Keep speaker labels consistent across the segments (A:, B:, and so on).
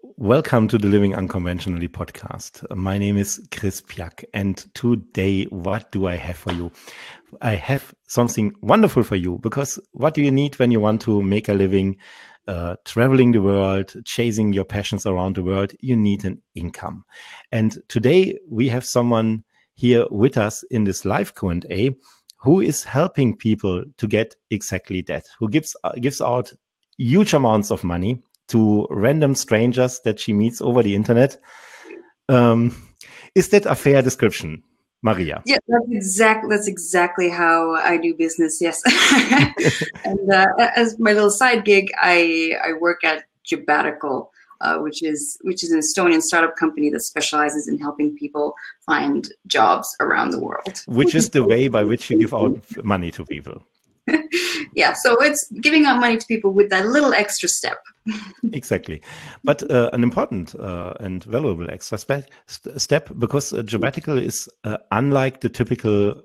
A: Welcome to the Living Unconventionally podcast. My name is Chris Pyak, and today, what do I have for you? I have something wonderful for you, because what do you need when you want to make a living, traveling the world, chasing your passions around the world? You need an income. And today we have someone here with us in this live Q&A who is helping people to get exactly that, who gives out huge amounts of money to random strangers that she meets over the internet. Is that a fair description, Maria?
B: Yeah, that's exactly how I do business. Yes, and as my little side gig, I work at Jobbatical, which is an Estonian startup company that specializes in helping people find jobs around the world.
A: Which is the way by which you give out money to people.
B: Yeah, so it's giving out money to people with that little extra step.
A: Exactly. But an important and valuable extra step, because Jobbatical is unlike the typical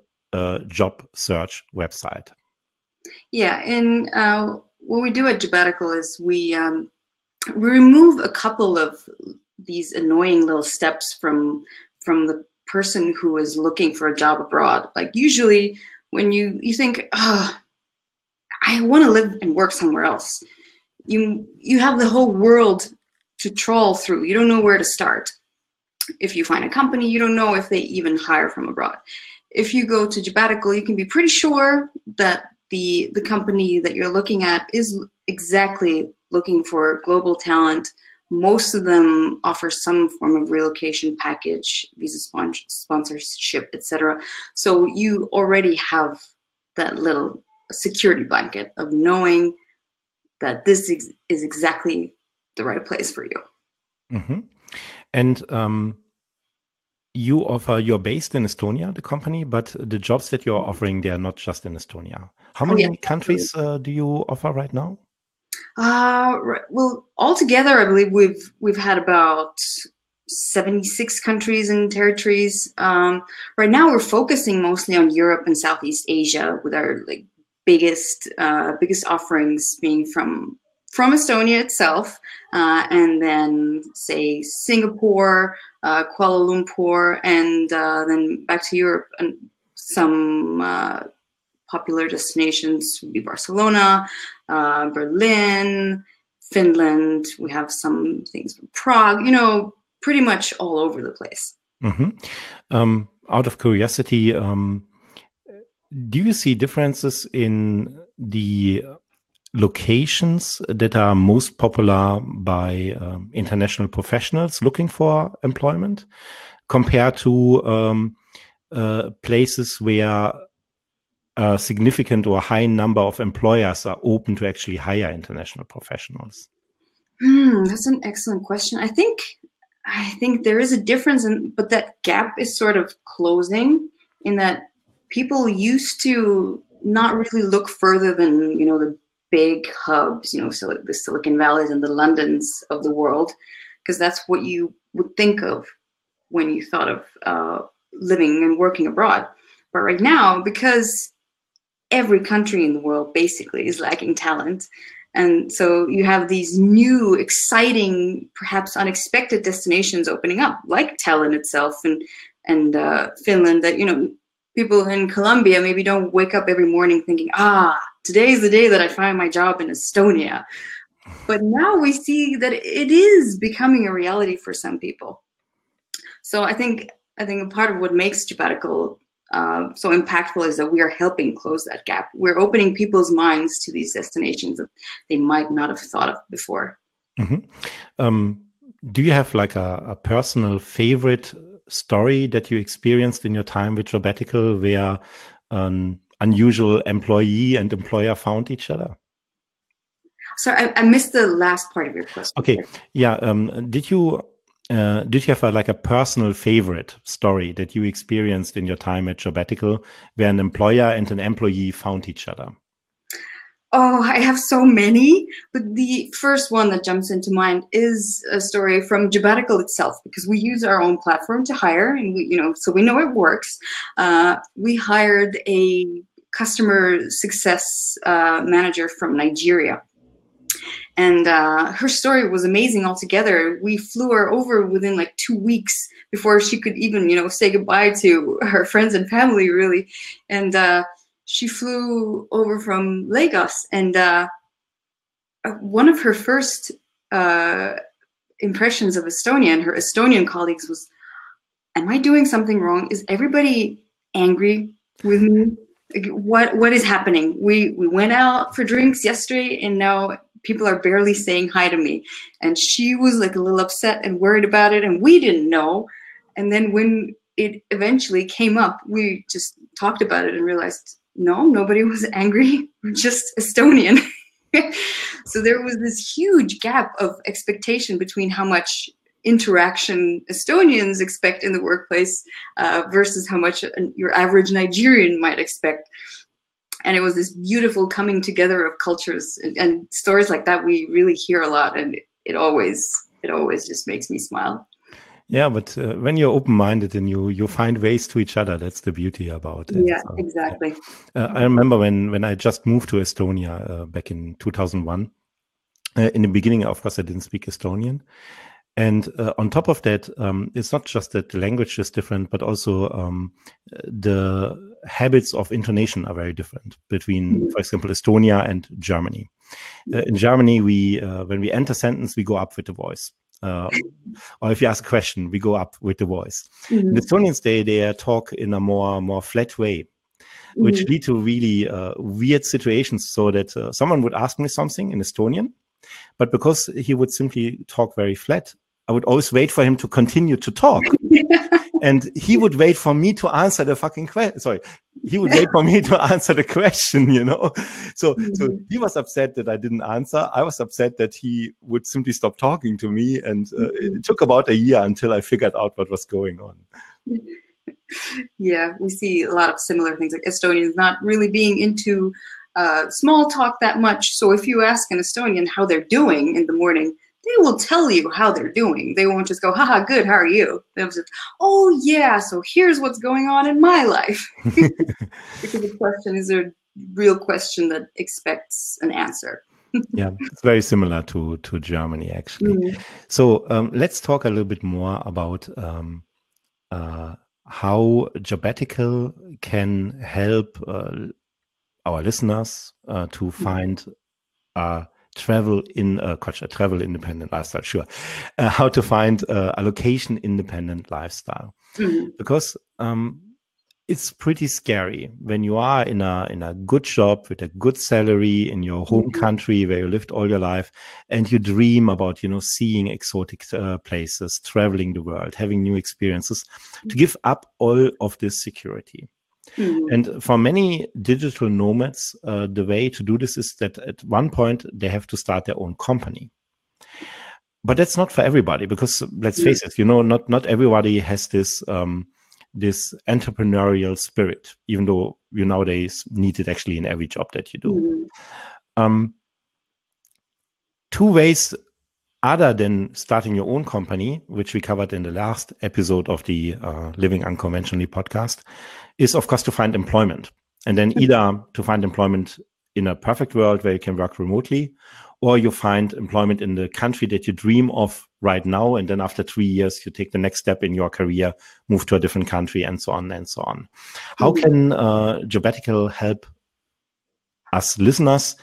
A: job search website.
B: Yeah, and what we do at Jobbatical is we remove a couple of these annoying little steps from the person who is looking for a job abroad. Like usually when you think, oh, I want to live and work somewhere else, you have the whole world to trawl through. You don't know where to start. If you find a company, you don't know if they even hire from abroad. If you go to Jobbatical, you can be pretty sure that the company that you're looking at is exactly looking for global talent. Most of them offer some form of relocation package, visa sponsorship, etc. So you already have that little security blanket of knowing that this is exactly the right place for you.
A: Mm-hmm. And you're based in Estonia, the company, but the jobs that you're offering, they are not just in Estonia. How many countries do you offer right now?
B: Well, altogether, I believe we've had about 76 countries and territories. Right now, we're focusing mostly on Europe and Southeast Asia, with our biggest offerings being from Estonia itself, and then say Singapore, Kuala Lumpur, and then back to Europe. And some popular destinations would be Barcelona, Berlin, Finland. We have some things from Prague, pretty much all over the place.
A: Mm-hmm. Out of curiosity, do you see differences in the locations that are most popular by international professionals looking for employment compared to places where a significant or high number of employers are open to actually hire international professionals?
B: That's an excellent question. I think there is a difference, but that gap is sort of closing, in that people used to not really look further than, the big hubs, so the Silicon Valleys and the Londons of the world, because that's what you would think of when you thought of living and working abroad. But right now, because every country in the world basically is lacking talent, and so you have these new, exciting, perhaps unexpected destinations opening up, like Tallinn itself and Finland, that, people in Colombia maybe don't wake up every morning thinking, today's the day that I find my job in Estonia. But now we see that it is becoming a reality for some people. So I think a part of what makes Jobbatical so impactful is that we are helping close that gap. We're opening people's minds to these destinations that they might not have thought of before.
A: Mm-hmm. Do you have like a personal favorite story that you experienced in your time with Jobbatical, where an unusual employee and employer found each other?
B: Sorry, I missed the last part of your question.
A: Okay, yeah. Did you have a personal favorite story that you experienced in your time at Jobbatical, where an employer and an employee found each other?
B: Oh, I have so many, but the first one that jumps into mind is a story from Jobbatical itself, because we use our own platform to hire, and so we know it works. We hired a customer success manager from Nigeria, And her story was amazing altogether. We flew her over within like 2 weeks before she could even, say goodbye to her friends and family, really. And she flew over from Lagos. And one of her first impressions of Estonia and her Estonian colleagues was, am I doing something wrong? Is everybody angry with me? What is happening? We went out for drinks yesterday, and now people are barely saying hi to me. And she was like a little upset and worried about it, and we didn't know. And then when it eventually came up, we just talked about it and realized, no, nobody was angry. We're just Estonian. So there was this huge gap of expectation between how much interaction Estonians expect in the workplace versus how much your average Nigerian might expect. And it was this beautiful coming together of cultures, and stories like that we really hear a lot, and it always just makes me smile.
A: Yeah, but when you're open-minded and you find ways to each other, that's the beauty about it.
B: Yeah, so, exactly.
A: Yeah. I remember when I just moved to Estonia back in 2001. In the beginning, of course, I didn't speak Estonian. And on top of that, it's not just that the language is different, but also the habits of intonation are very different between, for example, Estonia and Germany. In Germany, when we enter a sentence, we go up with the voice. Or if you ask a question, we go up with the voice. In Estonians, they talk in a more flat way, which lead to really weird situations. So that someone would ask me something in Estonian, but because he would simply talk very flat, I would always wait for him to continue to talk. And he would wait for me to answer the fucking question. Sorry. He would wait for me to answer the question, So he was upset that I didn't answer. I was upset that he would simply stop talking to me. And it took about a year until I figured out what was going on.
B: Yeah, we see a lot of similar things, like Estonians not really being into small talk that much. So if you ask an Estonian how they're doing in the morning, they will tell you how they're doing. They won't just go, haha, good, how are you? They'll just, oh yeah, so here's what's going on in my life. Because the question is a real question that expects an answer.
A: Yeah, it's very similar to Germany, actually. So let's talk a little bit more about how Jobbatical can help our listeners to find travel independent lifestyle. Sure, how to find a location independent lifestyle, because it's pretty scary when you are in a good job with a good salary in your home country where you lived all your life, and you dream about seeing exotic places, traveling the world, having new experiences, to give up all of this security. And for many digital nomads, the way to do this is that at one point they have to start their own company. But that's not for everybody, because let's face it, not everybody has this this entrepreneurial spirit, even though you nowadays need it actually in every job that you do. Two ways other than starting your own company, which we covered in the last episode of the Living Unconventionally podcast, is of course to find employment. And then either to find employment in a perfect world where you can work remotely, or you find employment in the country that you dream of right now. And then after 3 years, you take the next step in your career, move to a different country, and so on and so on. How can Jobbatical help us listeners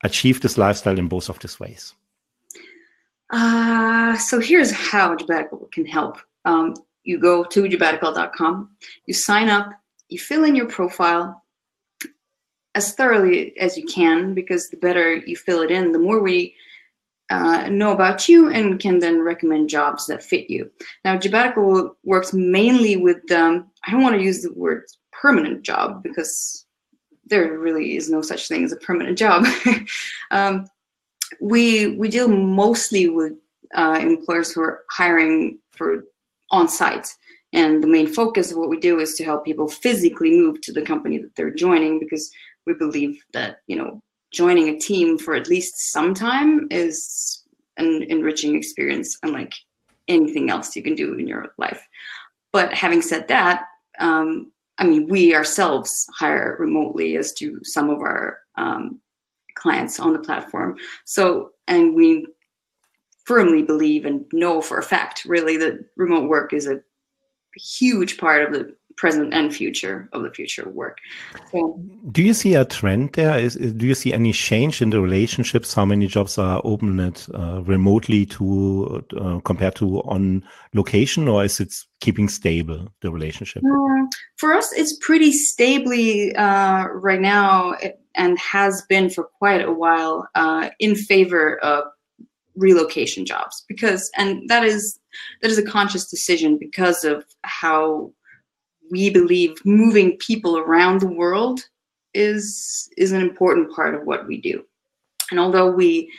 A: achieve this lifestyle in both of these ways?
B: So here's how Jobbatical can help. You go to jobbatical.com, you sign up, you fill in your profile as thoroughly as you can, because the better you fill it in, the more we know about you and can then recommend jobs that fit you. Now, Jobbatical works mainly with, I don't want to use the word permanent job, because there really is no such thing as a permanent job. We deal mostly with employers who are hiring for on-site, and the main focus of what we do is to help people physically move to the company that they're joining, because we believe that joining a team for at least some time is an enriching experience, unlike anything else you can do in your life. But having said that, we ourselves hire remotely, as do some of our clients on the platform. So, And we firmly believe and know for a fact, really, that remote work is a huge part of the present and future of the future of work. So,
A: do you see a trend there? Do you see any change in the relationships? How many jobs are opened remotely to compared to on location, or is it keeping stable, the relationship?
B: For us, it's pretty stably right now, and has been for quite a while, in favor of relocation jobs, and that is a conscious decision because of how we believe moving people around the world is an important part of what we do. And although we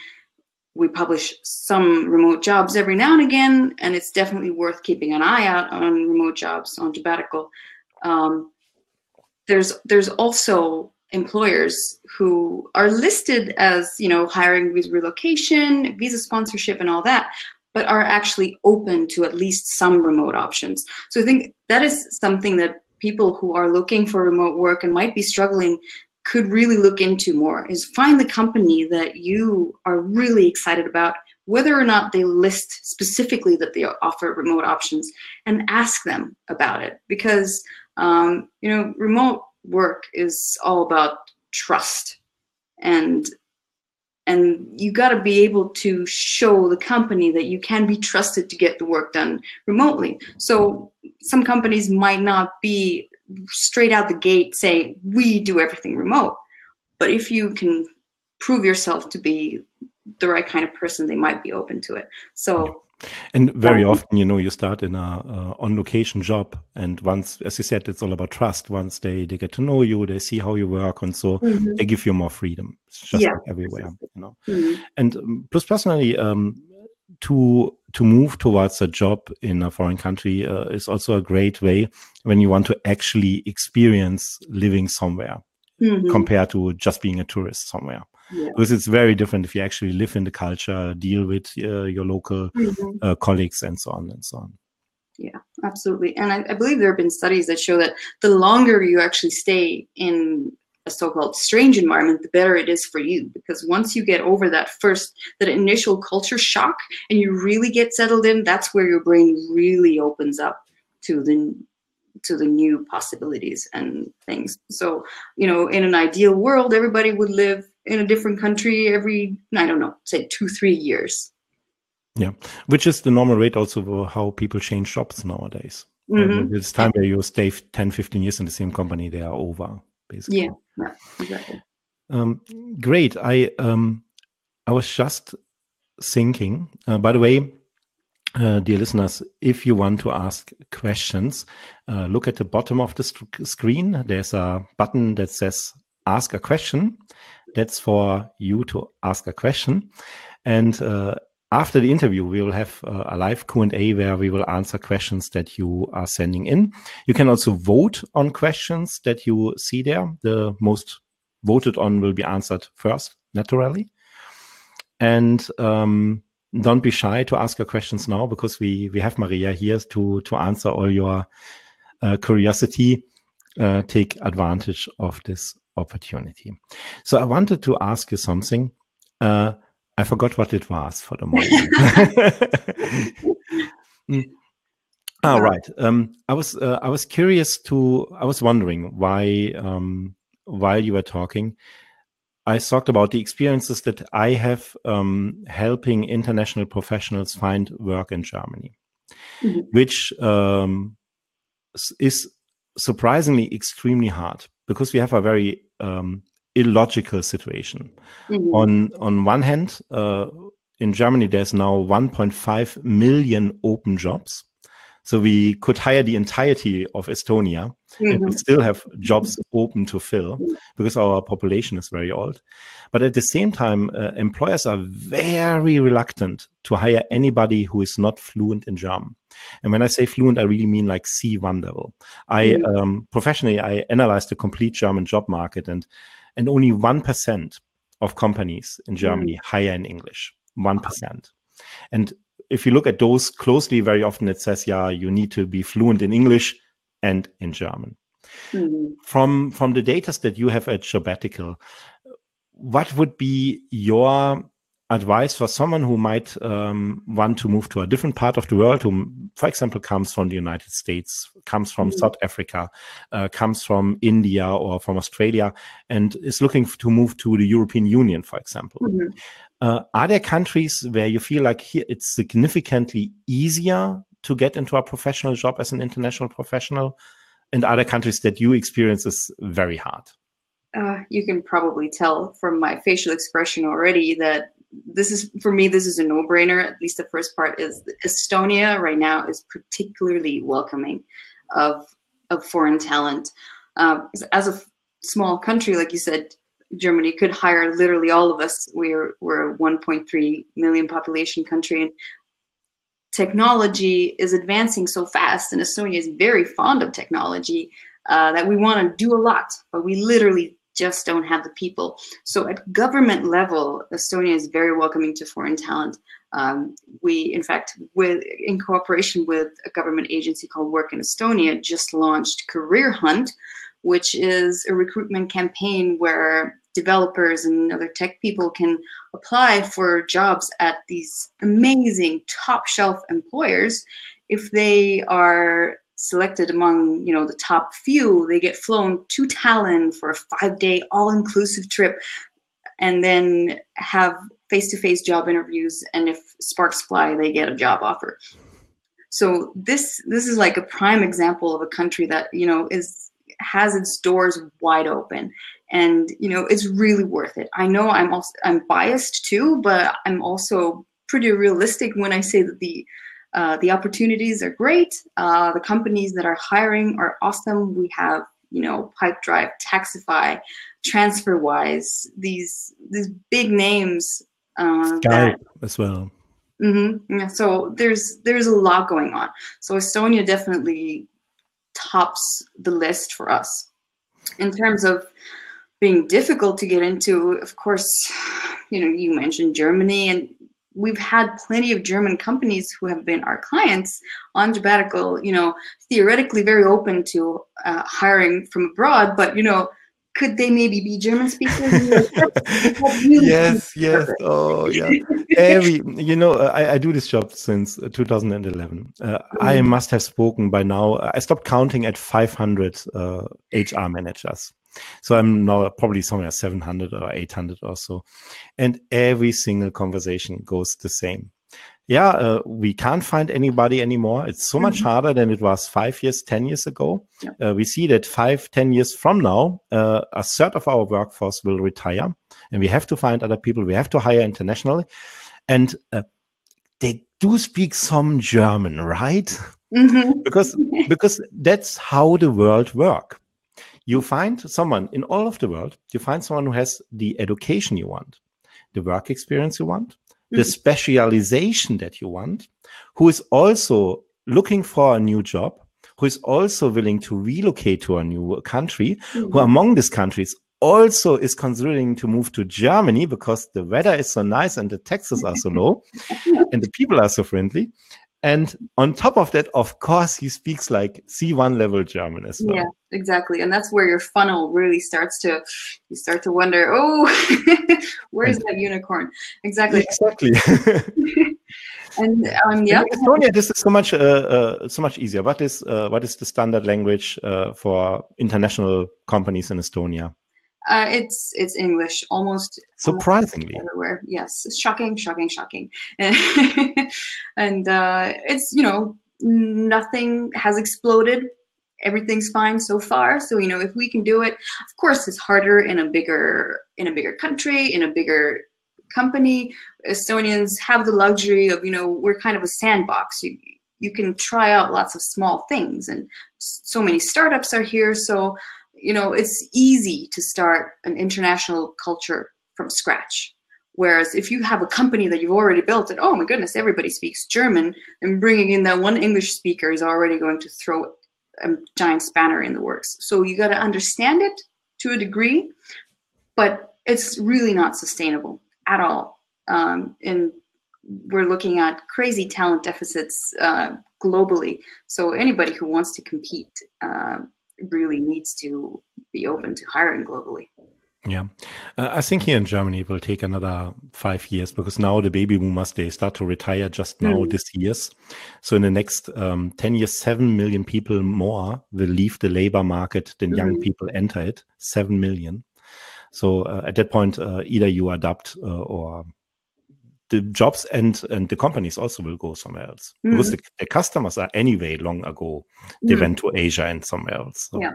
B: publish some remote jobs every now and again, and it's definitely worth keeping an eye out on remote jobs on Jobbatical, there's also employers who are listed as, hiring visa relocation, visa sponsorship, and all that, but are actually open to at least some remote options. So I think that is something that people who are looking for remote work and might be struggling could really look into more, is find the company that you are really excited about, whether or not they list specifically that they offer remote options, and ask them about it. Because, remote work is all about trust, and you got to be able to show the company that you can be trusted to get the work done remotely. So some companies might not be straight out the gate saying, we do everything remote. But if you can prove yourself to be the right kind of person, they might be open to it. So,
A: and very often, you start in a on-location job, and once, as you said, it's all about trust. Once they get to know you, they see how you work, and so they give you more freedom. It's just like everywhere, And plus, personally, to move towards a job in a foreign country is also a great way when you want to actually experience living somewhere compared to just being a tourist somewhere. Because it's very different if you actually live in the culture, deal with your local colleagues, and so on and so on.
B: Yeah, absolutely. And I believe there have been studies that show that the longer you actually stay in a so-called strange environment, the better it is for you. Because once you get over that initial culture shock and you really get settled in, that's where your brain really opens up to the new possibilities and things. So, in an ideal world, everybody would live in a different country every, I don't know, say 2-3 years.
A: Yeah, which is the normal rate also for how people change jobs nowadays. It's time where you stay 10-15 years in the same company, they are over, basically.
B: Yeah, exactly.
A: Great. I was just thinking, by the way, dear listeners, if you want to ask questions, look at the bottom of the screen. There's a button that says ask a question. That's for you to ask a question. And after the interview, we will have a live Q&A where we will answer questions that you are sending in. You can also vote on questions that you see there. The most voted on will be answered first, naturally. And don't be shy to ask your questions now, because we have Maria here to answer all your curiosity. Take advantage of this opportunity. So I wanted to ask you something. I forgot what it was for the moment. All right. I was curious I was wondering why, while you were talking, I talked about the experiences that I have helping international professionals find work in Germany, which is surprisingly extremely hard, because we have a very illogical situation. On one hand, in Germany, there's now 1.5 million open jobs. So we could hire the entirety of Estonia and we still have jobs open to fill, because our population is very old. But at the same time, employers are very reluctant to hire anybody who is not fluent in German. And when I say fluent, I really mean like C1 level. Professionally, I analyzed the complete German job market, and only 1% of companies in Germany hire in English. 1%. And if you look at those closely, very often it says, yeah, you need to be fluent in English and in German. From the data that you have at Jobbatical, what would be your advice for someone who might want to move to a different part of the world, who, for example, comes from the United States, comes from South Africa, comes from India or from Australia, and is looking to move to the European Union, for example? Are there countries where you feel like here it's significantly easier to get into a professional job as an international professional, and are there countries that you experience is very hard?
B: You can probably tell from my facial expression already that this is, for me, this is a no-brainer. At least the first part is Estonia right now is particularly welcoming of foreign talent. As a small country, like you said, Germany could hire literally all of us. We're a 1.3 million population country, and technology is advancing so fast, and Estonia is very fond of technology, that we want to do a lot, but we literally just don't have the people. So at government level, Estonia is very welcoming to foreign talent. We, in fact, in cooperation with a government agency called Work in Estonia, just launched Career Hunt, which is a recruitment campaign where developers and other tech people can apply for jobs at these amazing top shelf employers. If they are selected among, the top few, they get flown to Tallinn for a 5-day all-inclusive trip, and then have face-to-face job interviews. And if sparks fly, they get a job offer. So this is like a prime example of a country that has its doors wide open, and it's really worth it. I know I'm biased too, but I'm also pretty realistic when I say that the opportunities are great. The companies that are hiring are awesome. We have, Pipedrive, Taxify, TransferWise, these big names.
A: Skype as well.
B: Yeah, so there's a lot going on. So Estonia definitely tops the list for us. In terms of being difficult to get into, of course, you mentioned Germany, and we've had plenty of German companies who have been our clients on Jobbatical, theoretically very open to hiring from abroad, but, could they maybe be German speakers?
A: Yes. Oh, yeah. I do this job since 2011. I must have spoken by now. I stopped counting at 500 HR managers. So I'm now probably somewhere 700 or 800 or so. And every single conversation goes the same. Yeah, we can't find anybody anymore. It's so much harder than it was 5 years, 10 years ago. We see that 5-10 years from now, a third of our workforce will retire, and we have to find other people. We have to hire internationally. And they do speak some German, right? Because that's how the world works. You find someone in all of the world, you find someone who has the education you want, the work experience you want, the specialization that you want, who is also looking for a new job, who is also willing to relocate to a new country, who among these countries also is considering to move to Germany because the weather is so nice and the taxes are so low and the people are so friendly. And on top of that, of course, he speaks like C1 level German as well.
B: Yeah, exactly. And that's where your funnel really starts to, you start to wonder, where's that unicorn? Exactly. And
A: in Estonia, this is so much easier. What is the standard language for international companies in Estonia?
B: It's English, almost
A: surprisingly
B: everywhere. Yes, shocking. And it's nothing has exploded. Everything's fine so far. So if we can do it, of course it's harder in a bigger country, in a bigger company. Estonians have the luxury of we're kind of a sandbox. You can try out lots of small things, and so many startups are here. So it's easy to start an international culture from scratch. Whereas if you have a company that you've already built and, oh my goodness, everybody speaks German, and bringing in that one English speaker is already going to throw a giant spanner in the works. So you got to understand it to a degree, but it's really not sustainable at all. And we're looking at crazy talent deficits globally. So anybody who wants to compete really needs to be open to hiring globally.
A: Yeah, I think here in Germany it will take another 5 years because now the baby boomers, they start to retire just now
B: Mm.
A: this years. So in the next 10 years, 7 million people more will leave the labor market than young
B: Mm.
A: people enter it. 7 million. So at that point, either you adapt or the jobs and the companies also will go somewhere else because
B: Mm.
A: the customers are anyway long ago they
B: Mm.
A: went to Asia and somewhere else. So.
B: Yeah.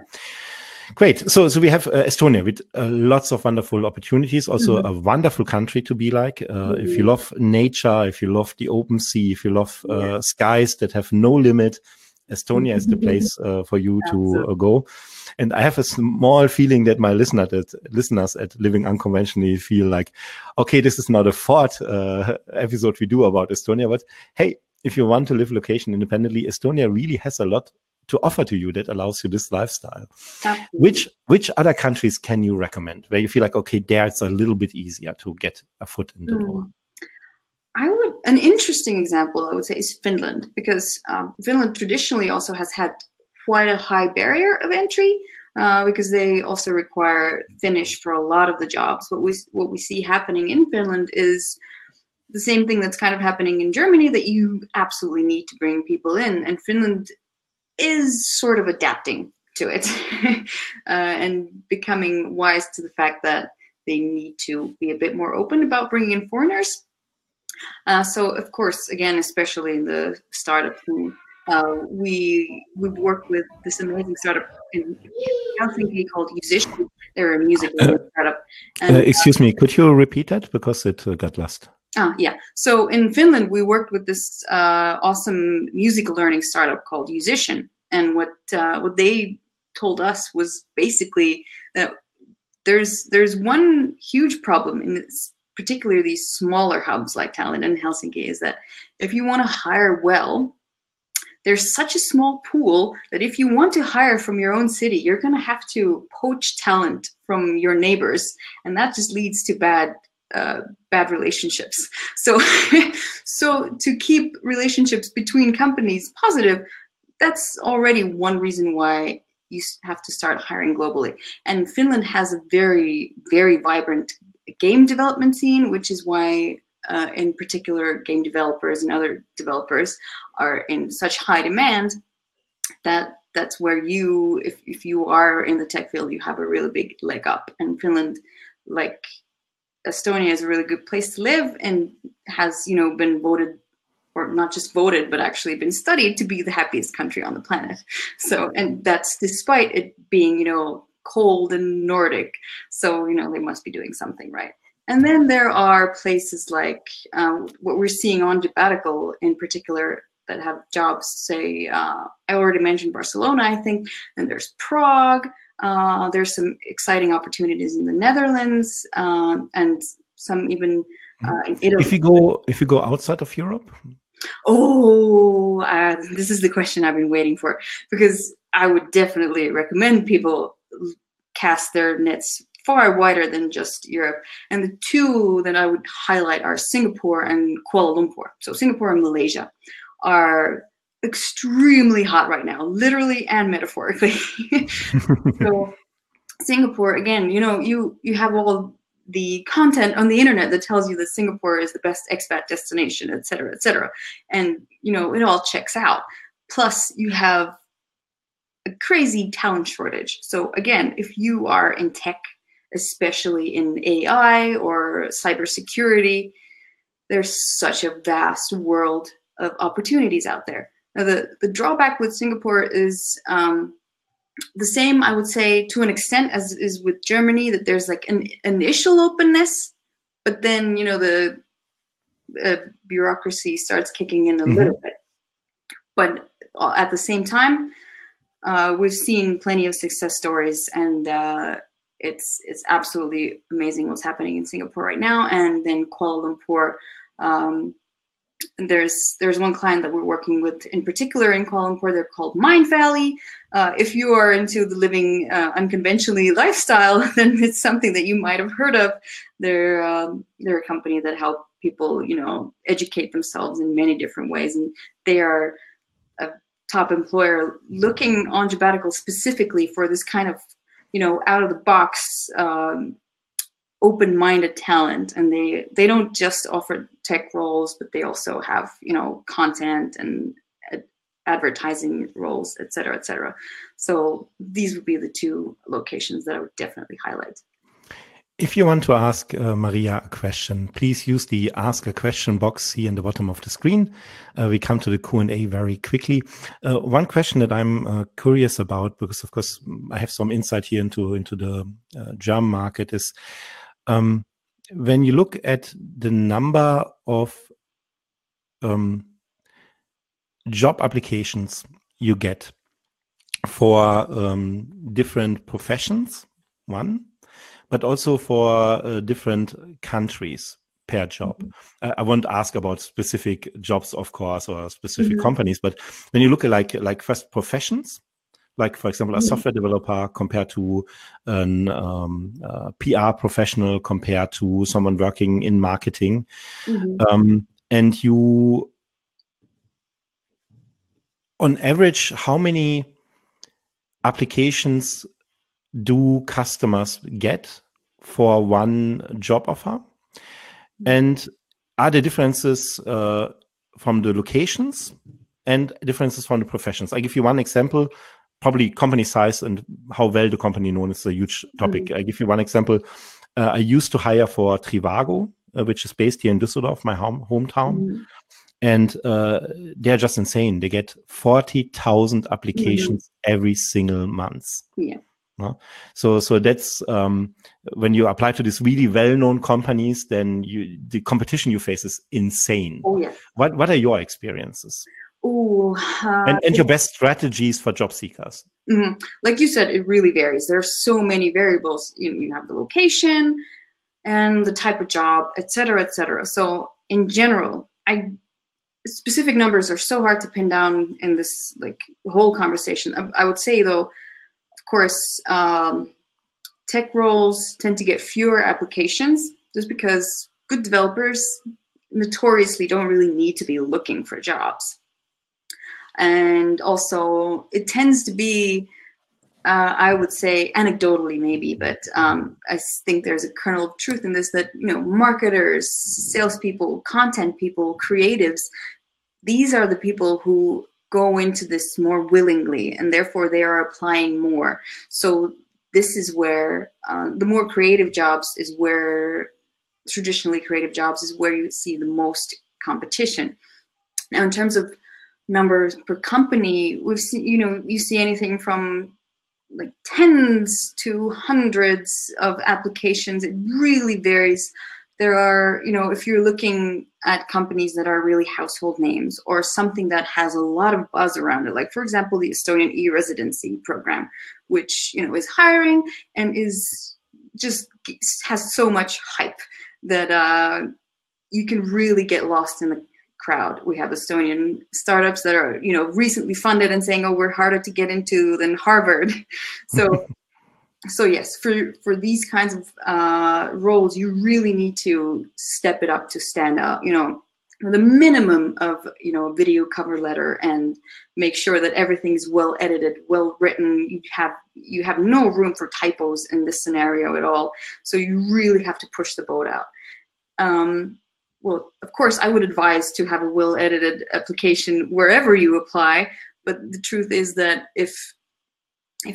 A: Great. So we have Estonia with lots of wonderful opportunities. Also,
B: Mhm.
A: a wonderful country to be like. If you
B: Mhm.
A: love nature, if you love the open sea, if you love
B: Yeah.
A: skies that have no limit, Estonia is the place for you to
B: Absolutely.
A: go. And I have a small feeling that my listeners at Living Unconventionally feel like, okay, this is not a fourth episode we do about Estonia, but hey, if you want to live location independently, Estonia really has a lot to offer to you that allows you this lifestyle.
B: Absolutely.
A: Which other countries can you recommend where you feel like, okay, there it's a little bit easier to get a foot in the door?
B: An interesting example, I would say, is Finland, because Finland traditionally also has had quite a high barrier of entry because they also require Finnish for a lot of the jobs. What we see happening in Finland is the same thing that's kind of happening in Germany, that you absolutely need to bring people in, and Finland is sort of adapting to it and becoming wise to the fact that they need to be a bit more open about bringing in foreigners. So of course, again, especially in the startup scene, we've worked with this amazing startup in Helsinki called Musician. They're a music startup. And
A: Excuse me, could you repeat that because it got lost?
B: yeah. So in Finland, we worked with this awesome music learning startup called Musician, and what they told us was basically that there's one huge problem in this, particularly these smaller hubs like Tallinn and Helsinki, is that if you want to hire well, there's such a small pool that if you want to hire from your own city, you're going to have to poach talent from your neighbors, and that just leads to bad relationships. So so to keep relationships between companies positive, that's already one reason why you have to start hiring globally. And Finland has a very, very vibrant game development scene, which is why in particular game developers and other developers are in such high demand that that's where you, if you are in the tech field, you have a really big leg up. And Finland, like Estonia, is a really good place to live and has, been voted, or not just voted, but actually been studied to be the happiest country on the planet. So, and that's despite it being, cold and Nordic. So, they must be doing something right. And then there are places like what we're seeing on Jobbatical in particular that have jobs, say, I already mentioned Barcelona, I think, and there's Prague. There's some exciting opportunities in the Netherlands and some even in Italy.
A: If you go outside of Europe?
B: Oh, this is the question I've been waiting for, because I would definitely recommend people cast their nets far wider than just Europe. And the two that I would highlight are Singapore and Kuala Lumpur. So Singapore and Malaysia are extremely hot right now, literally and metaphorically. So Singapore, again, you have all the content on the internet that tells you that Singapore is the best expat destination, et cetera, et cetera. And, it all checks out. Plus, you have a crazy talent shortage. So again, if you are in tech, especially in AI or cybersecurity, there's such a vast world of opportunities out there. Now, the drawback with Singapore is the same, I would say, to an extent as is with Germany, that there's like an initial openness, but then, the bureaucracy starts kicking in a little bit. But at the same time, we've seen plenty of success stories, and it's absolutely amazing what's happening in Singapore right now. And then Kuala Lumpur, there's one client that we're working with in particular in Kuala Lumpur. They're called Mind Valley. If you are into the living unconventionally lifestyle, then it's something that you might have heard of. They're a company that help people, educate themselves in many different ways, and they are a top employer looking on Jobbatical specifically for this kind of, out of the box open-minded talent, and they don't just offer tech roles, but they also have, you know, content and advertising roles, et cetera, et cetera. So these would be the two locations that I would definitely highlight.
A: If you want to ask Maria a question, please use the Ask a Question box here in the bottom of the screen. We come to the Q&A very quickly. One question that I'm curious about, because of course I have some insight here into the German market, is when you look at the number of job applications you get for different professions, one, but also for different countries per job. I won't ask about specific jobs, of course, or specific companies, but when you look at like first professions, like for example, a software developer compared to an PR professional compared to someone working in marketing, and you, on average, how many applications do customers get for one job offer? And are there differences from the locations and differences from the professions? I give you one example, probably company size and how well the company known is a huge topic. I give you one example. I used to hire for Trivago, which is based here in Düsseldorf, my hometown. And they're just insane. They get 40,000 applications every single month.
B: Yeah.
A: So that's when you apply to these really well-known companies, then the competition you face is insane.
B: Oh yeah.
A: What are your experiences? And your best strategies for job seekers?
B: Like you said, it really varies. There are so many variables. You have the location and the type of job, et cetera, et cetera. So in general, specific numbers are so hard to pin down in this like whole conversation. I would say though, of course, tech roles tend to get fewer applications just because good developers notoriously don't really need to be looking for jobs. And also it tends to be, I would say anecdotally maybe, but I think there's a kernel of truth in this, that, you know, marketers, salespeople, content people, creatives, these are the people who go into this more willingly, and therefore they are applying more. So this is where the more creative jobs is where, traditionally creative jobs is where you see the most competition. Now, in terms of numbers per company, we've seen, you know, you see anything from like tens to hundreds of applications. It really varies. There are, you know, if you're looking at companies that are really household names or something that has a lot of buzz around it, like for example, the Estonian e-residency program, which, you know, is hiring and is just has so much hype that you can really get lost in the crowd. We have Estonian startups that are, you know, recently funded and saying, oh, we're harder to get into than Harvard. So yes, for these kinds of roles, you really need to step it up to stand out, you know, the minimum of, you know, a video cover letter, and make sure that everything's well edited, well written. You have no room for typos in this scenario at all. So you really have to push the boat out. Well, of course, I would advise to have a well-edited application wherever you apply. But the truth is that if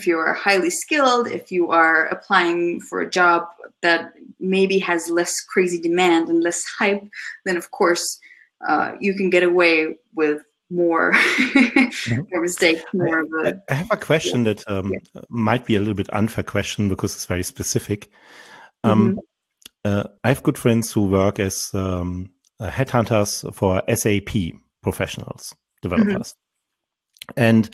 B: you are highly skilled, if you are applying for a job that maybe has less crazy demand and less hype, then of course you can get away with more, more mistakes. I
A: have a question that might be a little bit unfair question because it's very specific. I have good friends who work as headhunters for SAP professionals, developers. And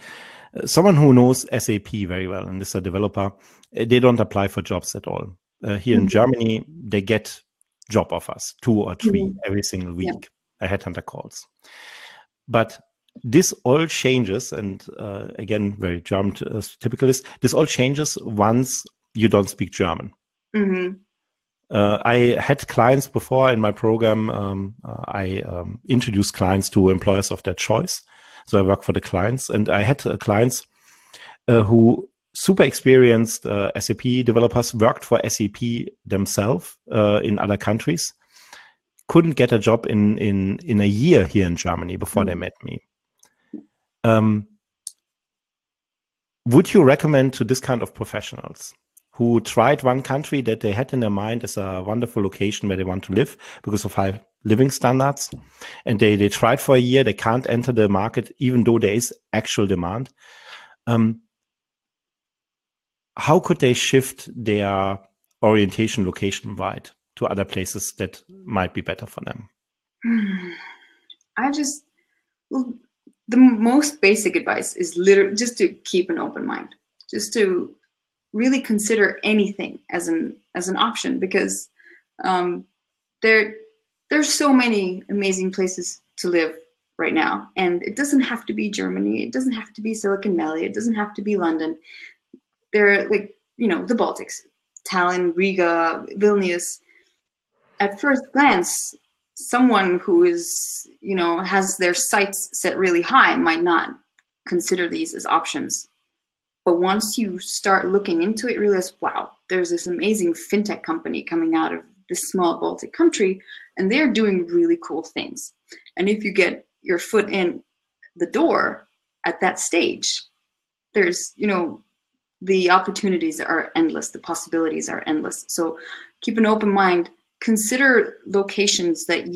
A: someone who knows SAP very well and is a developer, they don't apply for jobs at all. Here in Germany, they get job offers, 2 or 3 every single week, a headhunter calls. But this all changes, and again, very German typical is, this all changes once you don't speak German. I had clients before in my program. I introduced clients to employers of their choice. So I work for the clients, and I had clients who super experienced SAP developers, worked for SAP themselves in other countries, couldn't get a job in a year here in Germany before they met me. Would you recommend to this kind of professionals who tried one country that they had in their mind as a wonderful location where they want to live because of high living standards, and they tried for a year, they can't enter the market even though there is actual demand? How could they shift their orientation location-wide to other places that might be better for them?
B: The most basic advice is literally just to keep an open mind, just to really consider anything as an option, because there's so many amazing places to live right now, and it doesn't have to be Germany, it doesn't have to be Silicon Valley, it doesn't have to be London. They're like, the Baltics, Tallinn, Riga, Vilnius. At first glance, someone who is, has their sights set really high might not consider these as options. But once you start looking into it, realize, wow, there's this amazing fintech company coming out of this small Baltic country, and they're doing really cool things. And if you get your foot in the door at that stage, there's, the opportunities are endless, the possibilities are endless. So keep an open mind, consider locations that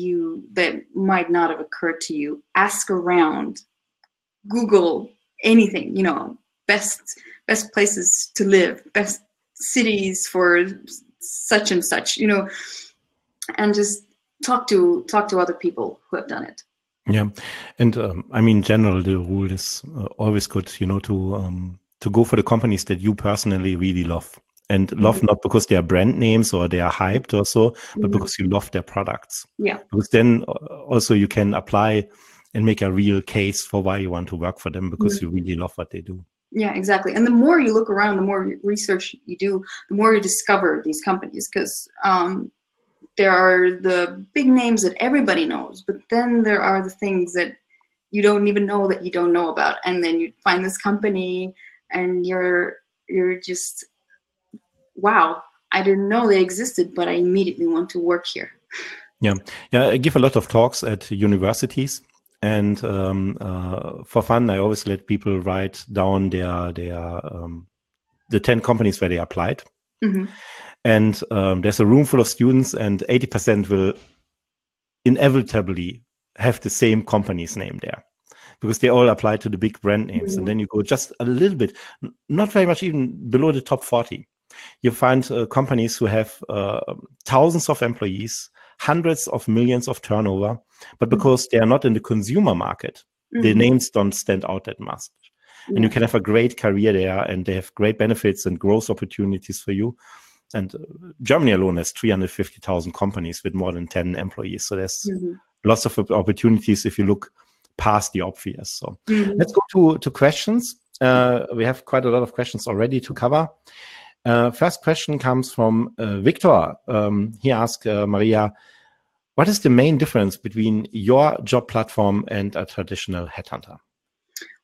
B: might not have occurred to you, ask around, Google anything, best places to live, best cities for such and such, and just talk to other people who have done it.
A: Yeah, and in general, the rule is always good, to go for the companies that you personally really love, and love not because they are brand names or they are hyped or so, but because you love their products.
B: Yeah,
A: because then also you can apply and make a real case for why you want to work for them, because you really love what they do.
B: Yeah, exactly. And the more you look around, the more research you do, the more you discover these companies, because there are the big names that everybody knows, but then there are the things that you don't even know that you don't know about. And then you find this company and you're just, wow, I didn't know they existed, but I immediately want to work here.
A: Yeah. I give a lot of talks at universities. And for fun, I always let people write down the 10 companies where they applied.
B: Mm-hmm.
A: And there's a room full of students, and 80% will inevitably have the same company's name there, because they all apply to the big brand names. Mm-hmm. And then you go just a little bit, not very much, even below the top 40. You find companies who have thousands of employees, hundreds of millions of turnover, but because they are not in the consumer market, the names don't stand out that much. And you can have a great career there, and they have great benefits and growth opportunities for you. And Germany alone has 350,000 companies with more than 10 employees. So there's lots of opportunities if you look past the obvious. So let's go to questions. We have quite a lot of questions already to cover. First question comes from Victor. He asked Maria, what is the main difference between your job platform and a traditional headhunter?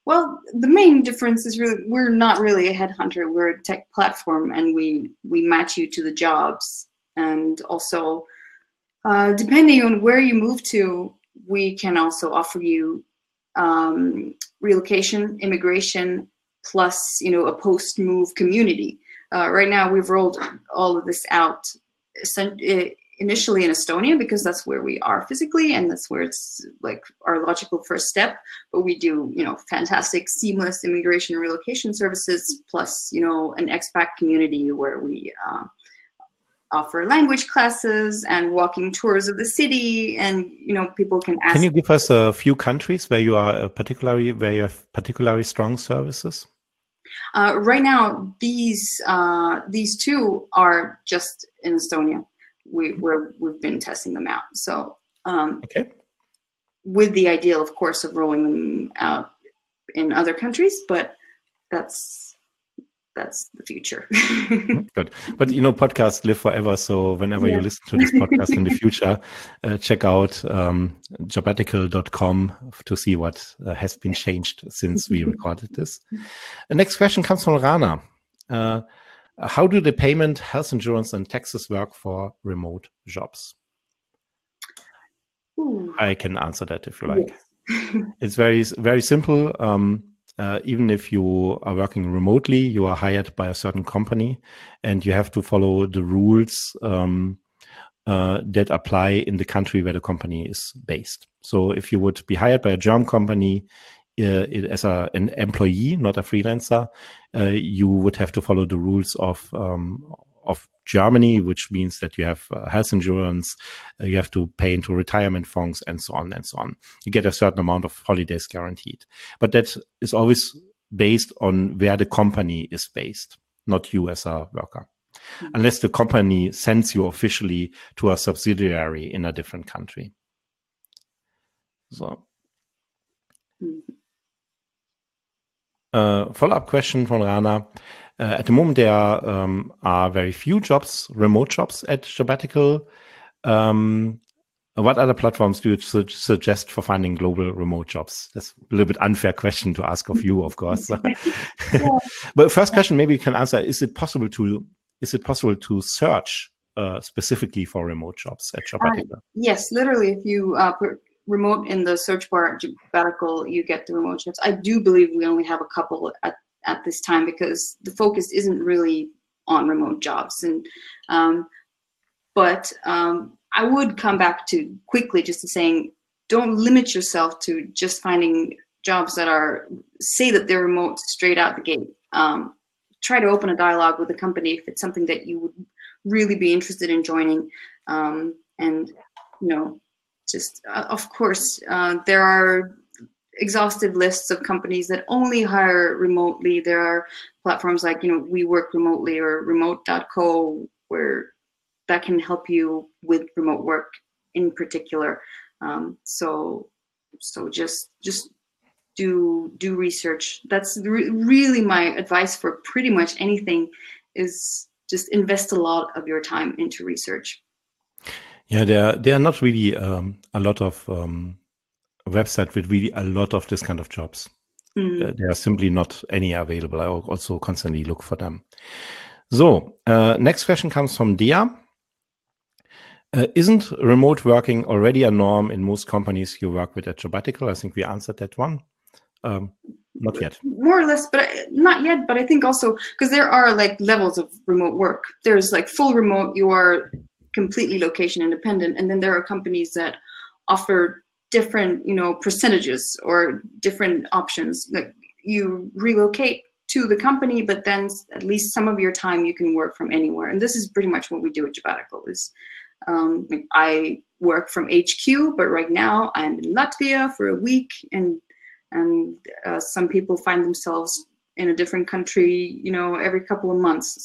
B: Well, the main difference is really, we're not really a headhunter. We're a tech platform, and we match you to the jobs. And also, depending on where you move to, we can also offer you relocation, immigration, plus, a post-move community. Right now, we've rolled all of this out initially in Estonia, because that's where we are physically, and that's where it's like our logical first step. But we do, fantastic seamless immigration and relocation services, plus, an expat community where we offer language classes and walking tours of the city, and people can ask.
A: Can you give us a few countries where you have particularly strong services?
B: Right now, these two are just in Estonia. We've been testing them out. So
A: okay.
B: With the ideal, of course, of rolling them out in other countries, but that's the future.
A: Good. But podcasts live forever. So whenever you listen to this podcast in the future, check out jobbatical.com to see what has been changed since we recorded this. The next question comes from Rana. How do the payment, health insurance, and taxes work for remote jobs?
B: Ooh.
A: I can answer that if you like.
B: Yes.
A: It's very, very simple. Even if you are working remotely, you are hired by a certain company, and you have to follow the rules that apply in the country where the company is based. So if you would be hired by a German company as an employee, not a freelancer, you would have to follow the rules of Germany, which means that you have health insurance, you have to pay into retirement funds, and so on and so on. You get a certain amount of holidays guaranteed. But that is always based on where the company is based, not you as a worker. Unless the company sends you officially to a subsidiary in a different country. So, follow-up question from Rana. At the moment, there are very few jobs, remote jobs at Jobbatical. What other platforms do you suggest for finding global remote jobs? That's a little bit unfair question to ask of you, of course. But first question, maybe you can answer: Is it possible to search specifically for remote jobs at Jobbatical?
B: Yes, literally. If you put remote in the search bar at Jobbatical, you get the remote jobs. I do believe we only have a couple at this time because the focus isn't really on remote jobs. And but I would come back to quickly just to saying, don't limit yourself to just finding jobs that say that they're remote straight out the gate. Try to open a dialogue with the company if it's something that you would really be interested in joining. And, just, of course, there are exhaustive lists of companies that only hire remotely. There are platforms like, We Work Remotely or remote.co where that can help you with remote work in particular. So just do research. That's really my advice for pretty much anything, is just invest a lot of your time into research.
A: Yeah, there are not really a lot of websites with really a lot of this kind of jobs. There are simply not any available. I also constantly look for them. So next question comes from Dia. Isn't remote working already a norm in most companies you work with at Jobbatical? I think we answered that one. Not yet.
B: More or less, but not yet. But I think also because there are like levels of remote work. There's like full remote, you are completely location independent, and then there are companies that offer different, percentages or different options. Like you relocate to the company, but then at least some of your time you can work from anywhere. And this is pretty much what we do at Jobbatical. I work from HQ, but right now I'm in Latvia for a week, and some people find themselves in a different country, every couple of months.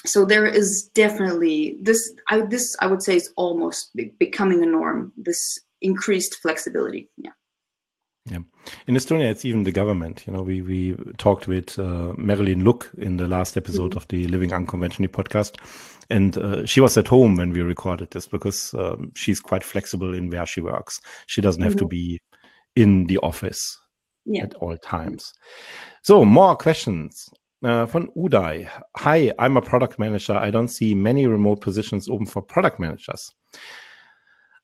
B: So there is definitely this. I would say is almost becoming a norm. This increased flexibility. Yeah.
A: Yeah. In Estonia, it's even the government. We talked with Marilyn Luck in the last episode of the Living Unconventionally podcast. And she was at home when we recorded this because she's quite flexible in where she works. She doesn't have to be in the office at all times. So more questions from Uday. Hi, I'm a product manager. I don't see many remote positions open for product managers.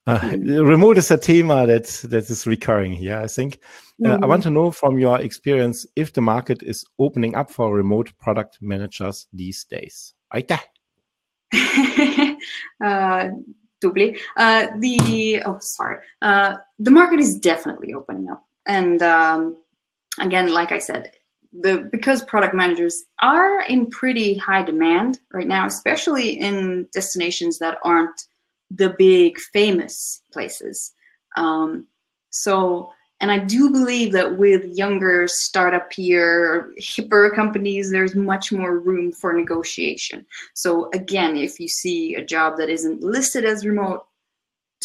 A: Remote is a thema that is recurring here, I think. I want to know from your experience if the market is opening up for remote product managers these days. Aitäh!
B: The market is definitely opening up, and again, like I said, because product managers are in pretty high demand right now, especially in destinations that aren't the big famous places. And I do believe that with younger startup or hipper companies, there's much more room for negotiation. So again, if you see a job that isn't listed as remote,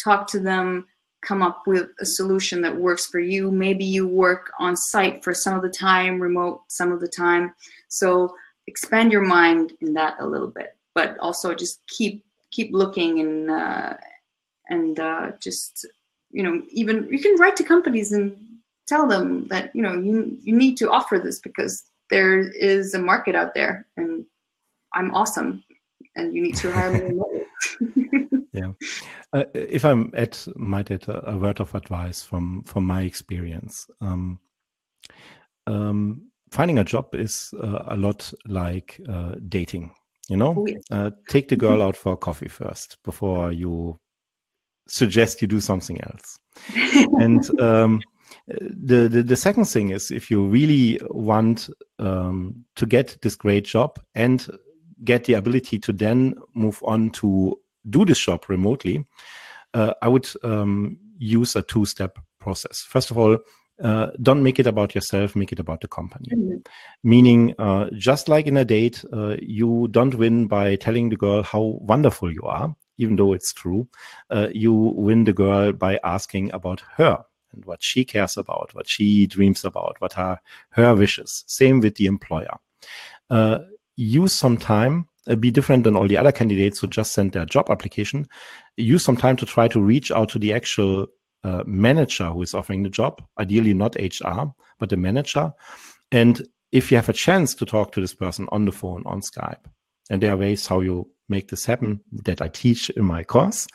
B: talk to them, come up with a solution that works for you. Maybe you work on site for some of the time, remote some of the time. So expand your mind in that a little bit, but also just keep looking and just, even you can write to companies and tell them that, you need to offer this because there is a market out there, and I'm awesome, and you need to hire me.
A: Yeah. If I might add a word of advice from my experience. Finding a job is a lot like dating. You know,
B: Oh, yes.
A: take the girl out for a coffee first before you suggest you do something else. And the second thing is, if you really want to get this great job and get the ability to then move on to do this job remotely, I would use a two-step process. First of all, don't make it about yourself, make it about the company.
B: Mm-hmm.
A: Meaning, just like in a date, you don't win by telling the girl how wonderful you are, even though it's true. You win the girl by asking about her and what she cares about, what she dreams about, what are her wishes. Same with the employer. Use some time, be different than all the other candidates who just sent their job application. Use some time to try to reach out to the actual manager who is offering the job, ideally not HR, but the manager. And if you have a chance to talk to this person on the phone, on Skype, and there are ways how you make this happen that I teach in my course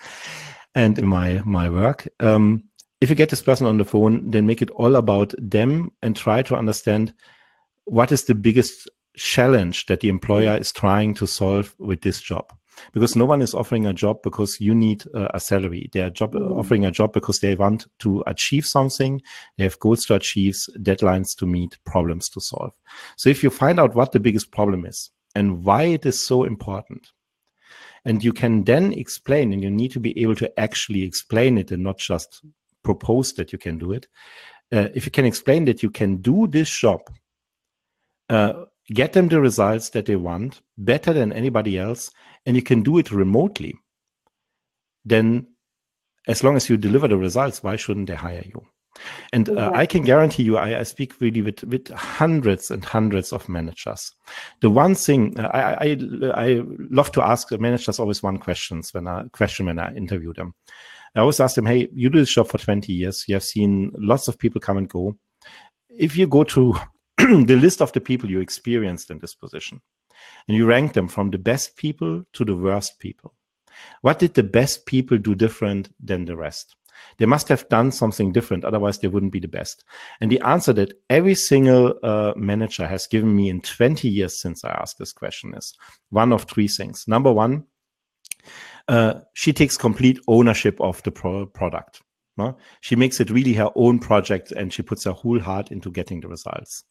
A: and in my work. If you get this person on the phone, then make it all about them and try to understand what is the biggest challenge that the employer is trying to solve with this job. Because no one is offering a job because you need a salary. They're offering a job because they want to achieve something. They have goals to achieve, deadlines to meet, problems to solve. So if you find out what the biggest problem is and why it is so important, and you can then explain, and you need to be able to actually explain it and not just propose that you can do it. If you can explain that you can do this job, get them the results that they want better than anybody else, and you can do it remotely, then as long as you deliver the results, why shouldn't they hire you? And I can guarantee you, I speak really with hundreds and hundreds of managers. The one thing I love to ask the managers always one question when I interview them. I always ask them, hey, you do this job for 20 years. You have seen lots of people come and go. If you go to the list of the people you experienced in this position, and you rank them from the best people to the worst people, what did the best people do different than the rest? They must have done something different, otherwise they wouldn't be the best. And the answer that every single manager has given me in 20 years since I asked this question is one of three things. Number one, she takes complete ownership of the product. No? She makes it really her own project, and she puts her whole heart into getting the results.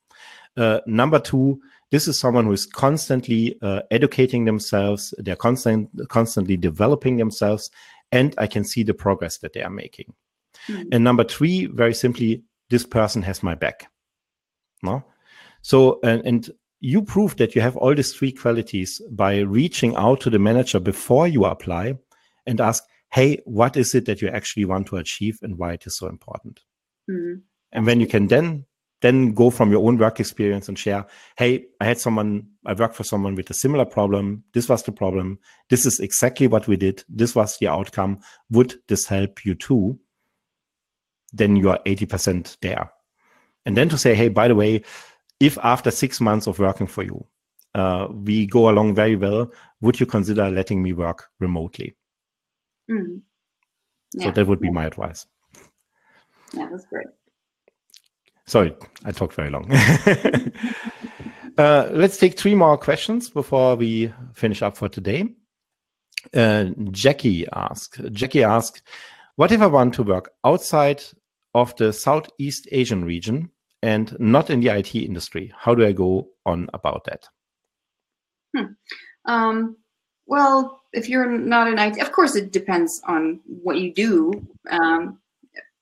A: Number two, this is someone who is constantly educating themselves. They're constantly developing themselves, and I can see the progress that they are making. Mm-hmm. And number three, very simply, this person has my back. No? So, and you prove that you have all these three qualities by reaching out to the manager before you apply and ask, hey, what is it that you actually want to achieve and why it is so important? Mm-hmm. And when you can then go from your own work experience and share, hey, I worked for someone with a similar problem. This was the problem. This is exactly what we did. This was the outcome. Would this help you too? Then you are 80% there. And then to say, hey, by the way, if after 6 months of working for you, we go along very well, would you consider letting me work remotely? Mm. Yeah. So that would be my advice.
B: Yeah, that's great.
A: Sorry, I talked very long. Let's take 3 more questions before we finish up for today. Jackie asked, what if I want to work outside of the Southeast Asian region and not in the IT industry? How do I go on about that?
B: Well, if you're not in IT, of course, it depends on what you do.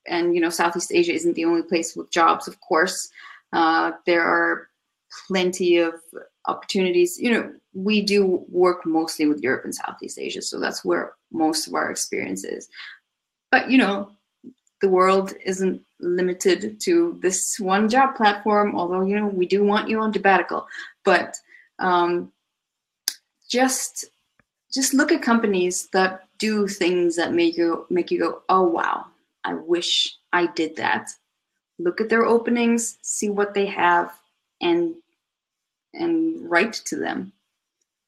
B: And, you know, Southeast Asia isn't the only place with jobs, of course. There are plenty of opportunities. You know, we do work mostly with Europe and Southeast Asia, so that's where most of our experience is. But, you know, the world isn't limited to this one job platform, although, you know, we do want you on Jobbatical. But just look at companies that do things that make you go, oh, wow. I wish I did that. Look at their openings, see what they have, and and write to them,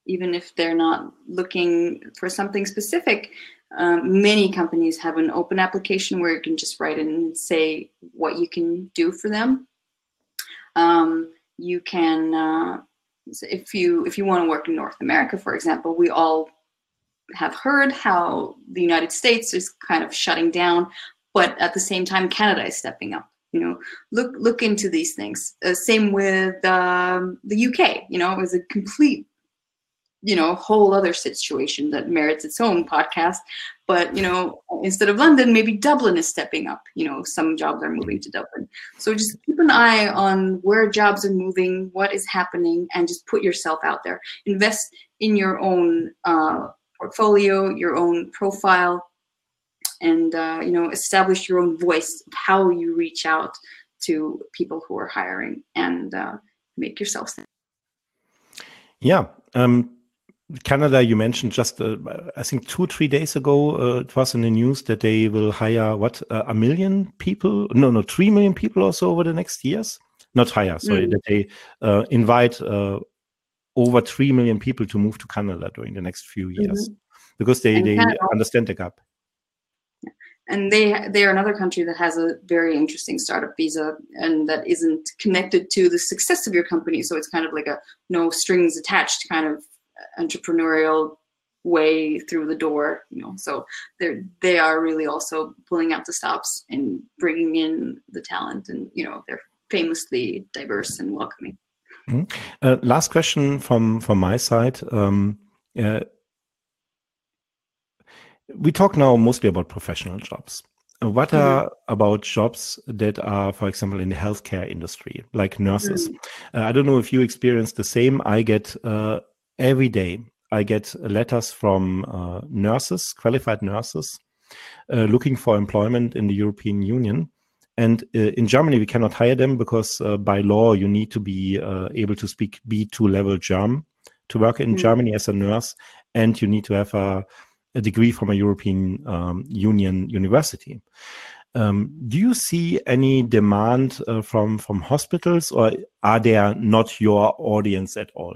B: even if they're not looking for something specific. Many companies have an open application where you can just write in and say what you can do for them. You can, if you want to work in North America, for example, we all have heard how the United States is kind of shutting down, but at the same time, Canada is stepping up. You know, look into these things. Same with the UK. You know, it was a complete, you know, whole other situation that merits its own podcast. But, you know, instead of London, maybe Dublin is stepping up. You know, some jobs are moving to Dublin. So just keep an eye on where jobs are moving, what is happening, and just put yourself out there. Invest in your own portfolio, your own profile, and, you know, establish your own voice of how you reach out to people who are hiring, and make yourself stand.
A: Yeah. Canada, you mentioned just, I think 2-3 days ago, it was in the news that they will hire, 1 million people? No, 3 million people or so over the next years? Not hire, sorry, that they invite over 3 million people to move to Canada during the next few years, because they understand the gap.
B: And they are another country that has a very interesting startup visa, and that isn't connected to the success of your company. So it's kind of like a no strings attached kind of entrepreneurial way through the door, you know. So they are really also pulling out the stops and bringing in the talent, and, you know, they're famously diverse and welcoming.
A: Last question from my side. We talk now mostly about professional jobs. What are about jobs that are, for example, in the healthcare industry, like nurses? I don't know if you experience the same. I get every day, I get letters from nurses, qualified nurses, looking for employment in the European Union. And in Germany, we cannot hire them because by law, you need to be able to speak B2 level German to work in Germany as a nurse, and you need to have a degree from a European Union university. Do you see any demand from hospitals, or are they not your audience at all?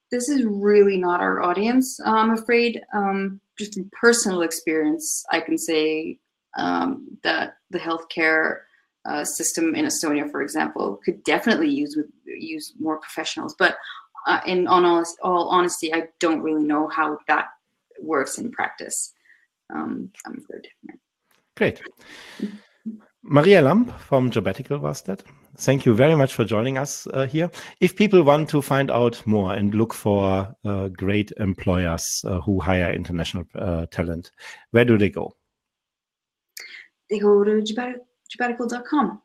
B: This is really not our audience, I'm afraid. Just from personal experience, I can say that the healthcare system in Estonia, for example, could definitely use more professionals. But in all honesty, I don't really know how that works in practice. I'm afraid.
A: Great. Maria Lamp from Jobbatical was that. Thank you very much for joining us here. If people want to find out more and look for great employers who hire international talent, where do they go?
B: They go to Jobbatical.com,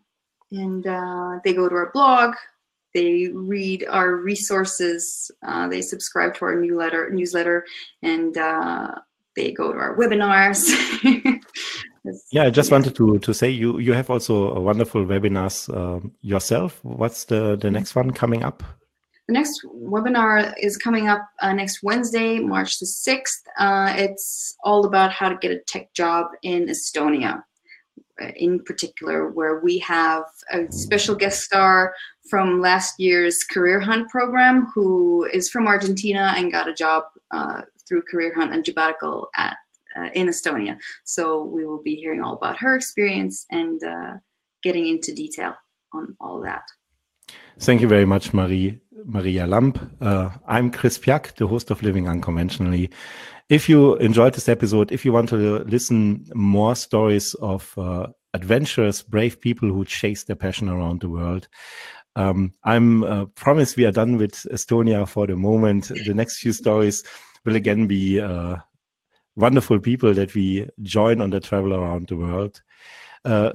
B: and they go to our blog. They read our resources. They subscribe to our newsletter, and they go to our webinars.
A: Yeah, I just wanted to say you have also wonderful webinars yourself. What's the next one coming up?
B: The next webinar is coming up next Wednesday, March the 6th. It's all about how to get a tech job in Estonia, in particular, where we have a special guest star from last year's Career Hunt program, who is from Argentina and got a job through Career Hunt and Jobbatical in Estonia. So we will be hearing all about her experience and getting into detail on all that.
A: Thank you very much, Maria Lamp. I'm Chris Pyak, the host of Living Unconventionally. If you enjoyed this episode, if you want to listen more stories of adventurous, brave people who chase their passion around the world, I'm promise we are done with Estonia for the moment. The next few stories will again be wonderful people that we join on the travel around the world.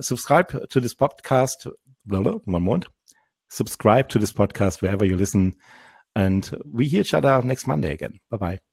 A: Subscribe to this podcast. Subscribe to this podcast wherever you listen. And we hear each other next Monday again. Bye-bye.